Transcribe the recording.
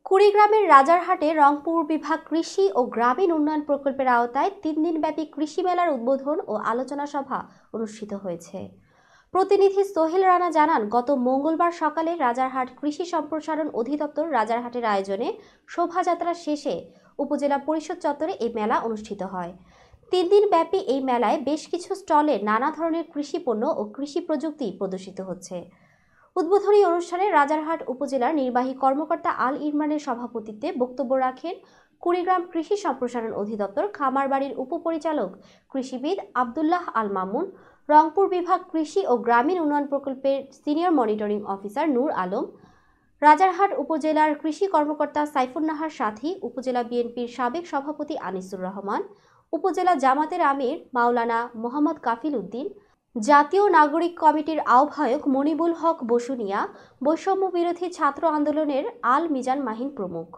কুড়িগ্রামের রাজারহাটে রংপুর বিভাগ কৃষি ও গ্রামীণ উন্নয়ন প্রকল্পের আওতায় ৩ দিনব্যাপী কৃষি মেলার উদ্বোধন ও আলোচনা সভা অনুষ্ঠিত হয়েছে। প্রতিনিধি সোহেল রানা জানান, গত মঙ্গলবার সকালে রাজারহাট কৃষি সম্প্রসারণ অধিদপ্তর রাজারহাটের আয়োজনে শোভাযাত্রা শেষে উপজেলা পরিষদ চত্বরে এই মেলা অনুষ্ঠিত হয়। ৩ দিন ব্যাপী এই মেলায় বেশ কিছু স্টলে নানা ধরনের কৃষি পণ্য ও কৃষি প্রযুক্তি প্রদর্শিত হচ্ছে। উদ্বোধনী অনুষ্ঠানে রাজারহাট উপজেলার নির্বাহী কর্মকর্তা আল ইমরানের সভাপতিত্বে বক্তব্য রাখেন কুড়িগ্রাম কৃষি সম্প্রসারণ অধিদপ্তর খামারবাড়ির উপপরিচালক কৃষিবিদ আব্দুল্লাহ আল মামুন, রংপুর বিভাগ কৃষি ও গ্রামীণ উন্নয়ন প্রকল্পের সিনিয়র মনিটরিং অফিসার নূর আলম, রাজারহাট উপজেলার কৃষি কর্মকর্তা সাইফুন্নাহার সাথী, উপজেলা বিএনপির সাবেক সভাপতি আনিসুর রহমান, উপজেলা জামাতের আমির মাওলানা মোহাম্মদ কাফিল উদ্দিন, জাতীয় নাগরিক কমিটির আহ্বায়ক মনিবুল হক বসুনিয়া, বৈষম্য বিরোধী ছাত্র আন্দোলনের আল মিজান মাহিন প্রমুখ।